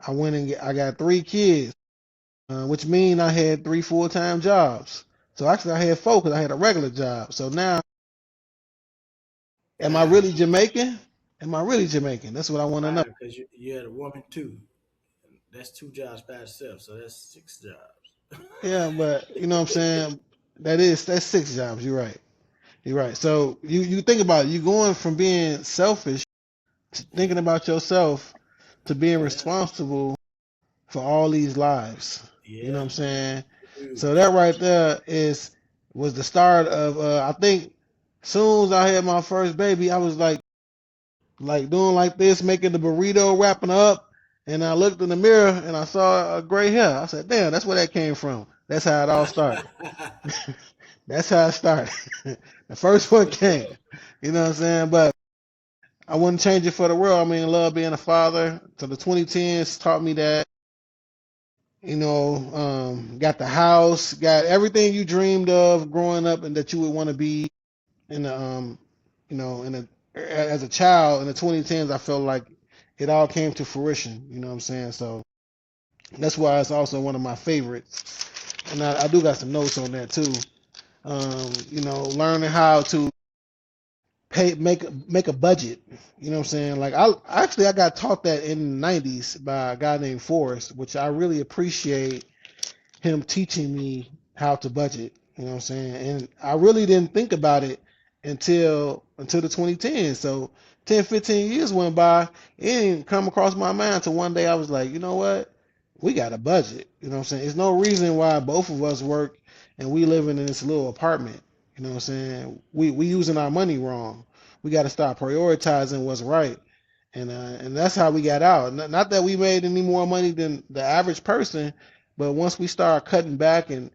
S1: I got 3 kids, which mean I had 3 full-time jobs. So actually, I had 4 because I had a regular job. So now, am I really
S2: Wow.
S1: Jamaican? Am I really Jamaican? That's what I want to know.
S2: Wow, because you had a woman too. That's two jobs by itself, so that's six jobs.
S1: Yeah, but you know what I'm saying. That's 6 jobs. You're right. You're right. So you think about it. You going from being selfish to thinking about yourself to being
S2: Yeah,
S1: responsible for all these lives. You know what
S2: yeah,
S1: I'm saying? So
S2: huge.
S1: that right there was the start of I think soon as I had my first baby, I was like doing like this, making the burrito, wrapping up, and I looked in the mirror and I saw a gray hair. I said, "Damn, that's where that came from." That's how it all started. That's how it started. The first one
S2: For
S1: came.
S2: sure.
S1: You know what I'm saying? But I wouldn't change it for the world. I mean, I love being a father. So the 2010s taught me that. Got the house, got everything you dreamed of growing up and that you would want to be in the in a as a child in the 2010s. I felt like it all came to fruition. You know what I'm saying? So that's why it's also one of my favorites. And I do got some notes on that too. Learning how to make a budget. You know what I'm saying? Like I got taught that in the 90s by a guy named Forrest, which I really appreciate him teaching me how to budget. You know what I'm saying? And I really didn't think about it until the 2010s. So 10, 15 years went by. It didn't come across my mind until one day I was like, you know what? We got a budget. You know what I'm saying? There's no reason why both of us work and we living in this little apartment. You know what I'm saying? We using our money wrong. We got to start prioritizing what's right. And that's how we got out. Not that we made any more money than the average person, but once we start cutting back and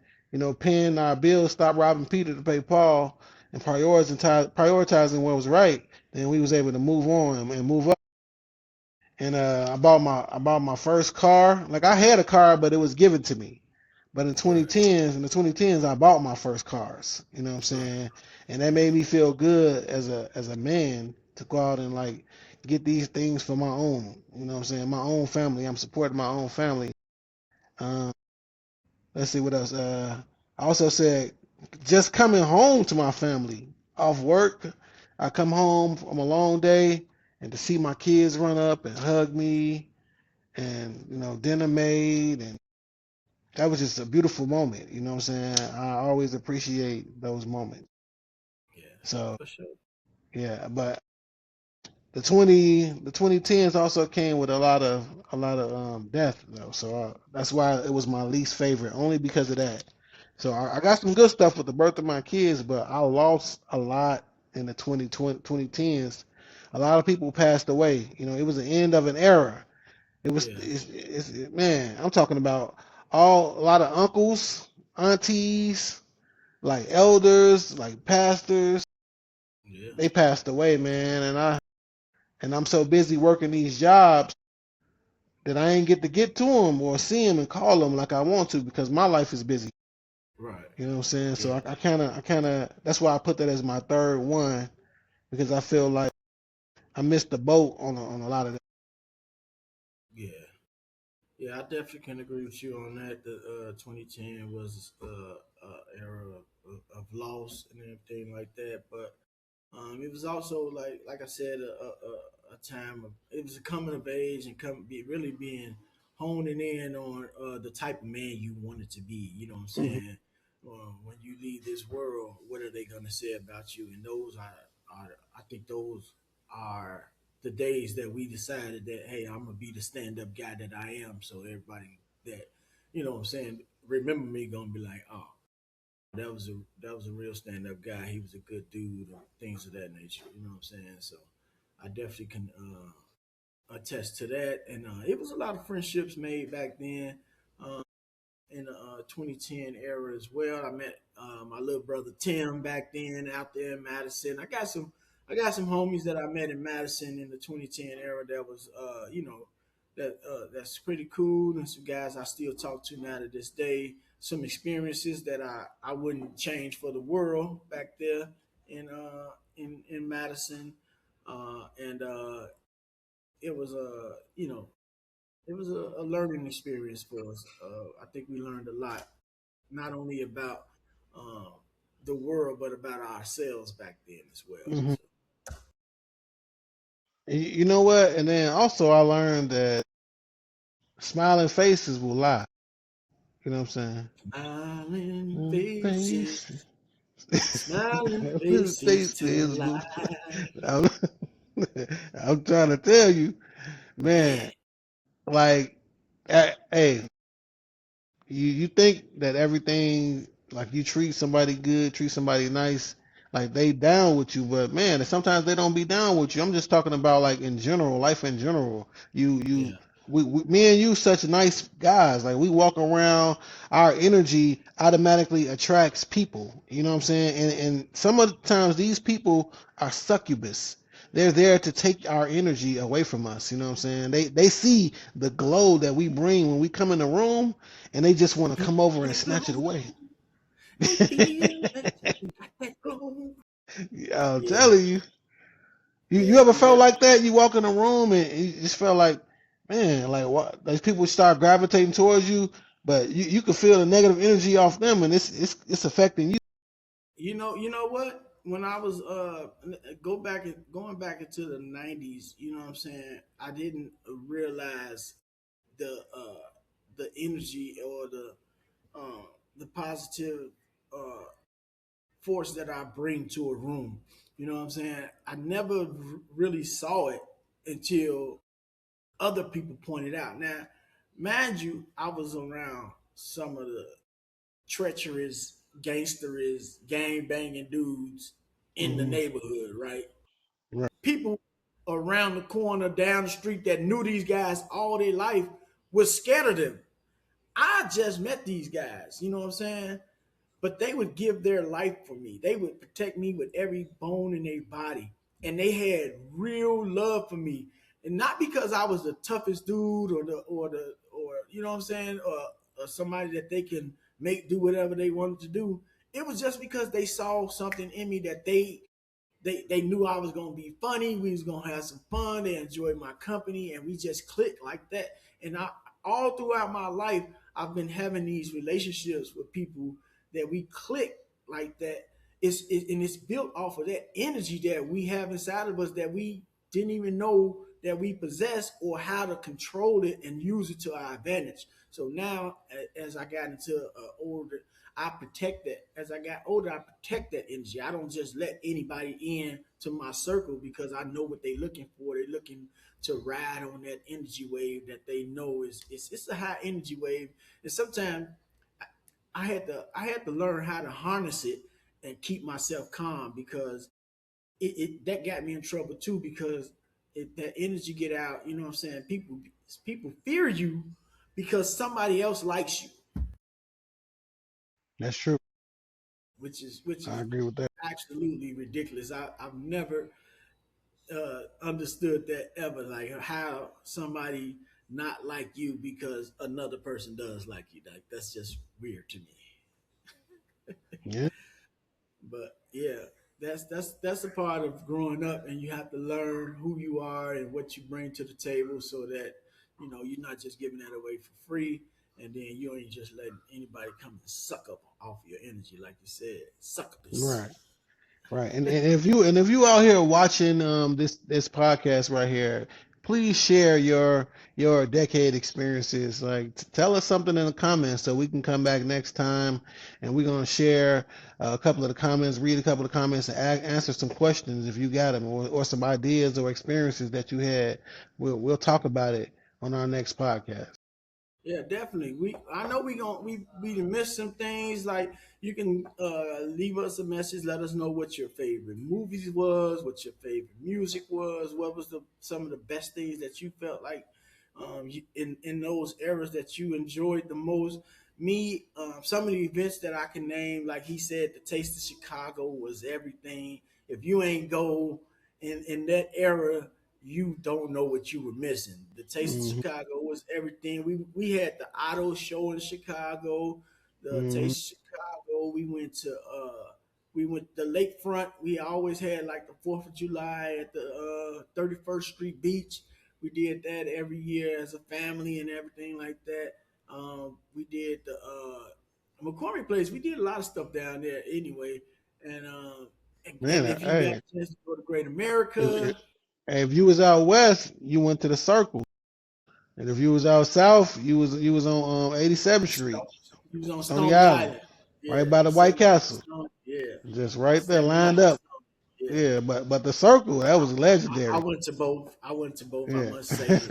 S1: paying our bills, stop robbing Peter to pay Paul, and prioritizing what was right, then we was able to move on and move up. And I bought my first car. Like I had a car, but it was given to me. But
S2: Right.
S1: in the 2010s, I bought my first cars. You know what I'm
S2: Right.
S1: saying? And that made me feel good as a man to go out and like get these things for my own. You know what I'm saying? My own family. I'm supporting my own family. Um, let's see what else. I also said just coming home to my family off work. I come home from a long day and to see my kids run up and hug me and dinner made, and that was just a beautiful moment. You know what I'm saying? I always appreciate those moments.
S2: Yeah.
S1: So
S2: For sure.
S1: yeah, but the 2010s also came with a lot of death though. So that's why it was my least favorite, only because of that. So I got some good stuff with the birth of my kids, but I lost a lot in the 2010s. A lot of people passed away. It was the end of an era. It was
S2: Yeah.
S1: man, I'm talking about a lot of uncles, aunties, like elders, like pastors.
S2: Yeah.
S1: They passed away, man, and I'm so busy working these jobs that I ain't get to them or see them and call them like I want to because my life is busy.
S2: Right.
S1: You know what I'm saying? So
S2: Yeah.
S1: I kind of that's why I put that as my third one because I feel like I missed the boat on a lot of that.
S2: Yeah. Yeah, I definitely can agree with you on that. The 2010 was era of loss and everything like that. But it was also like I said, a time of it was a coming of age and really being honing in on the type of man you wanted to be. You know what I'm
S1: Mhm.
S2: saying? When you leave this world, what are they gonna say about you? And those are I think those are the days that we decided that hey, I'm gonna be the stand up guy that I am. So everybody that what I'm saying remember me gonna be like, oh, that was a real stand up guy. He was a good dude, or things of that nature. You know what I'm saying? So I definitely can attest to that. And it was a lot of friendships made back then in the 2010 era as well. I met my little brother Tim back then out there in Madison. I got some homies that I met in Madison in the 2010 era that was that's pretty cool, and some guys I still talk to now to this day. Some experiences that I wouldn't change for the world back there in Madison, and it was a learning experience for us. I think we learned a lot, not only about um, the world, but about ourselves back then as well.
S1: Mhm.
S2: So,
S1: You know what? And then also I learned that smiling faces will lie. You know what I'm
S2: smiling
S1: saying?
S2: faces,
S1: Faces.
S2: smiling faces tell a
S1: Faces will.
S2: lie.
S1: I'm, I'm trying to tell you, man.
S2: Yeah,
S1: Like, hey, you think that everything like you treat somebody good, treat somebody nice, like they down with you, but man, sometimes they don't be down with you. I'm just talking about like in general, life in general. You
S2: yeah,
S1: me and you such nice guys. Like we walk around, our energy automatically attracts people. You know what I'm saying? And some of the times these people are succubus. They're there to take our energy away from us. You know what I'm saying? They see the glow that we bring when we come in the room, and they just want to
S2: you
S1: come over and
S2: got
S1: snatch it away.
S2: go and feel that you got that go.
S1: I'm
S2: Yeah,
S1: telling you, you
S2: yeah,
S1: ever
S2: you
S1: felt
S2: got.
S1: like that? You walk in a room and you just felt like, man, like what? Like people start gravitating towards you, but you can feel the negative energy off them, and it's affecting you.
S2: You know what? When I was going back into the '90s, you know what I'm saying. I didn't realize the uh, the energy or uh, the positive uh, force that I bring to a room. You know what I'm saying? I never really saw it until other people pointed out. Now, mind you, I was around some of the treacherous, gangsterous, gang banging dudes in the
S1: Hmm.
S2: neighborhood, right?
S1: Right.
S2: People around the corner, down the street that knew these guys all their life was scared of them. I just met these guys, you know what I'm saying? But they would give their life for me. They would protect me with every bone in their body. And they had real love for me. And not because I was the toughest dude or you know what I'm saying, or somebody that they can make do whatever they wanted to do. It was just because they saw something in me that they knew I was gonna be funny. We was gonna have some fun. They enjoyed my company, and we just clicked like that. And I all throughout my life, I've been having these relationships with people that we click like that. And it's built off of that energy that we have inside of us that we didn't even know that we possess or how to control it and use it to our advantage. So now, as I got into older, I protect that. As I got older, I protect that energy. I don't just let anybody in to my circle because I know what they're looking for. They're looking to ride on that energy wave that they know is it's a high energy wave. And sometimes I had to learn how to harness it and keep myself calm because it that got me in trouble too because that energy get out. You know what I'm saying? People fear you because somebody else likes you,
S1: That's true.
S2: which
S1: I
S2: is
S1: agree with that.
S2: absolutely ridiculous. I've never understood that ever, like how somebody not like you because another person does like you. Like that's just weird to me.
S1: Yeah.
S2: But yeah, that's a part of growing up, and you have to learn who you are and what you bring to the table, so that you're not just giving that away for free, and then you ain't just letting anybody come and suck up off your energy, like you said, suck this.
S1: Right. Right. And if you out here watching this podcast right here, please share your decade experiences. Like tell us something in the comments so we can come back next time and we're gonna share a couple of the comments, read a couple of the comments, and answer some questions if you got them, or some ideas or experiences that you had. We'll talk about it on our next podcast.
S2: Yeah, definitely. I know we done missed some things. Like you can leave us a message, let us know what your favorite movies was, what your favorite music was, what was the some of the best things that you felt like in those eras that you enjoyed the most. Me, some of the events that I can name, like he said, the Taste of Chicago was everything. If you ain't go in that era, you don't know what you were missing. The Taste of
S1: Hmm.
S2: Chicago was everything. We had the Otto show in Chicago, the
S1: Hmm.
S2: Taste of Chicago. We went the lakefront. We always had like the 4th of July at the 31st Street Beach. We did that every year as a family and everything like that. We did the McCormick Place. We did a lot of stuff down there anyway. And and
S1: Man,
S2: if you got
S1: hey,
S2: a chance to go to Great
S1: if, if
S2: America,
S1: if you was out west, you went to the Circle. And if you was out south, you was on 87th Street,
S2: he was on
S1: Stony
S2: Stony
S1: Island,
S2: Island.
S1: right
S2: Yeah,
S1: by the White
S2: 79
S1: Castle,
S2: Stony. Yeah,
S1: just right there,
S2: 79
S1: lined up.
S2: Stony. Yeah.
S1: Yeah, but the Circle, that was
S2: I
S1: legendary.
S2: went to both. I went to both. I
S1: Yeah,
S2: must say,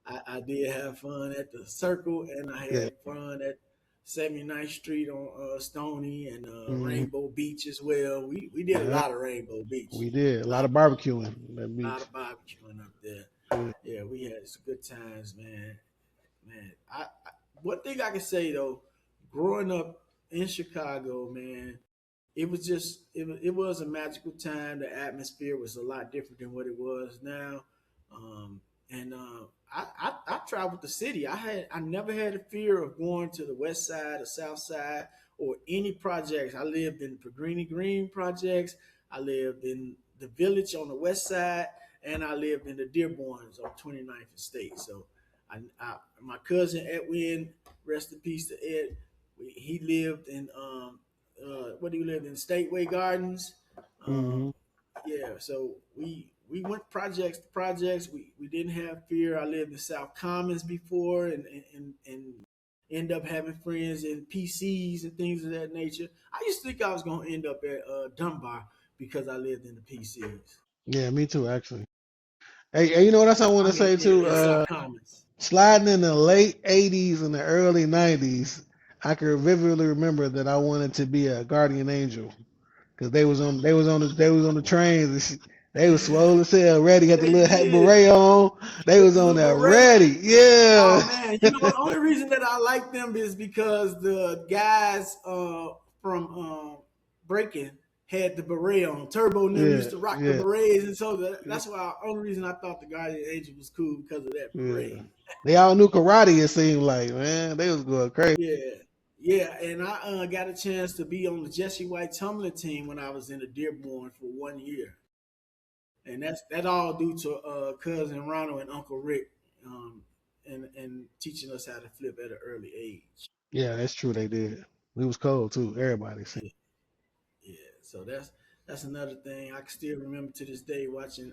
S2: I did have fun at the Circle, and I
S1: yeah.
S2: had fun at 79th Street on Stony and
S1: Hmm.
S2: Rainbow Beach as well. We did a
S1: Yeah,
S2: lot of Rainbow Beach,
S1: we did a
S2: a
S1: lot
S2: lot
S1: of
S2: of
S1: barbecuing on that
S2: a lot
S1: beach.
S2: of barbecuing up there.
S1: Yeah.
S2: Yeah, we had some good times, man. Man, one thing I can say though, growing up in Chicago, man, it was a magical time. The atmosphere was a lot different than what it was now. And I traveled the city. I never had a fear of going to the west side or south side or any projects. I lived in Pagrini Green projects. I lived in the village on the west side, and I lived in the Dearborns on 29th and State. So my cousin Edwin, rest in peace to Ed. He lived in what do you live in? Stateway Gardens. Um,
S1: Hmm.
S2: yeah, so we went projects to projects. We didn't have fear. I lived in South Commons before, and end up having friends in PCs and things of that nature. I used to think I was gonna end up at Dunbar because I lived in the PCs.
S1: Yeah, me too, actually. Hey, you know what else I want
S2: I
S1: to
S2: mean,
S1: say too?
S2: in South Commons.
S1: Sliding in the late '80s and the early '90s, I can vividly remember that I wanted to be a guardian angel because they was on the trains. They was swole as hell, ready, had the
S2: They
S1: little hat
S2: did
S1: beret on. They
S2: with
S1: was
S2: the
S1: on
S2: little
S1: there
S2: beret.
S1: ready. Yeah.
S2: Oh man, you know the only reason that I like them is because the guys from Breaking had the beret on. Turbo and them
S1: Yeah,
S2: used to rock the
S1: yeah,
S2: berets, and so that's why the only reason I thought the Guardian Angel was cool because of that
S1: yeah.
S2: beret.
S1: They all knew karate, it seemed like, man. They was going crazy.
S2: Yeah, yeah, and I got a chance to be on the Jesse White tumbling team when I was in the Dearborn for 1 year, and that all due to cousin Ronald and Uncle Rick, and teaching us how to flip at an early age.
S1: Yeah, that's true, they did. We was cold too, everybody.
S2: Yeah, yeah. So that's another thing I can still remember to this day watching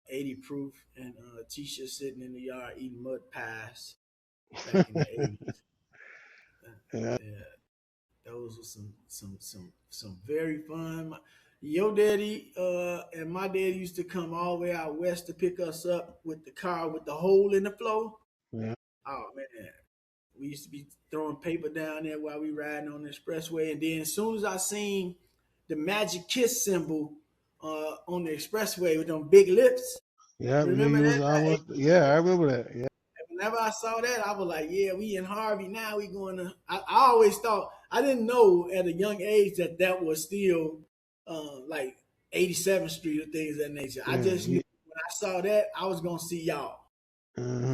S2: 80 proof and Tisha sitting in the yard eating mud pies back in the 80s.
S1: Yeah,
S2: Yeah, those were some very fun. Your daddy and my daddy used to come all the way out west to pick us up with the car with the hole in the floor.
S1: yeah.
S2: Oh man, we used to be throwing paper down there while we riding on the expressway, and then as soon as I seen the magic kiss symbol on the expressway with them big lips,
S1: Yeah,
S2: remember
S1: you was
S2: that?
S1: almost, yeah, I remember that. Yeah.
S2: Whenever I saw that, I was like, "Yeah, we in Harvey now. We going to." I always thought I didn't know at a young age that that was still like 87th Street or things of that nature. I
S1: Yeah,
S2: just knew when I saw that I was gonna see y'all.
S1: uh,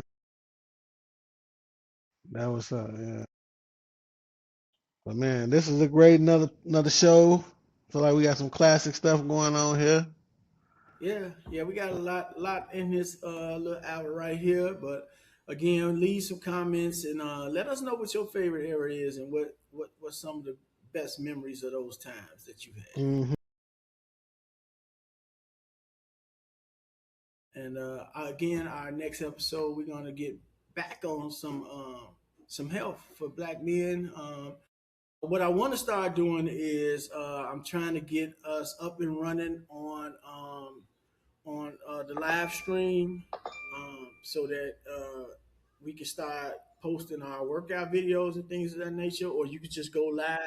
S1: that was yeah. But man, this is a great another show. Feel like we got some classic stuff going on here.
S2: Yeah, yeah, we got a lot in this little hour right here. But again, leave some comments and let us know what your favorite era is and what some of the best memories of those times that you had.
S1: Hmm.
S2: And again, our next episode, we're gonna get back on some health for Black men. What I want to start doing is I'm trying to get us up and running on the live stream so that we can start posting our workout videos and things of that nature, or you could just go live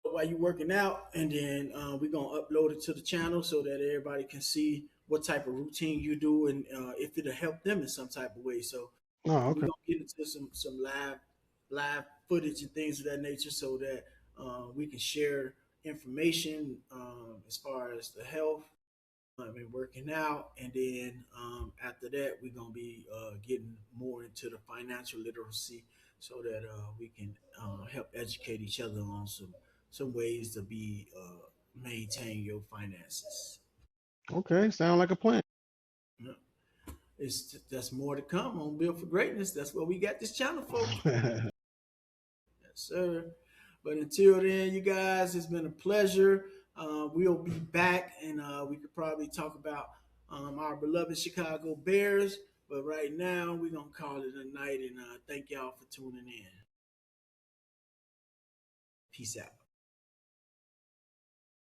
S2: while you're working out, and then we're gonna upload it to the channel so that everybody can see what type of routine you do and if it'll help them in some type of way. So
S1: Oh,
S2: we're
S1: okay.
S2: gonna get into some live footage and things of that nature so that we can share information as far as the health and working out, and then after that we're gonna be getting more into the financial literacy so that we can help educate each other on some ways to be maintain your finances.
S1: Okay, sound like a plan.
S2: Yeah. It's that's more to come on Build for Greatness. That's what we got this channel for. Yes, sir. But until then, you guys, it's been a pleasure. We'll be back, and we could probably talk about our beloved Chicago Bears. But right now, we're gonna call it a night, and thank y'all for tuning in. Peace out.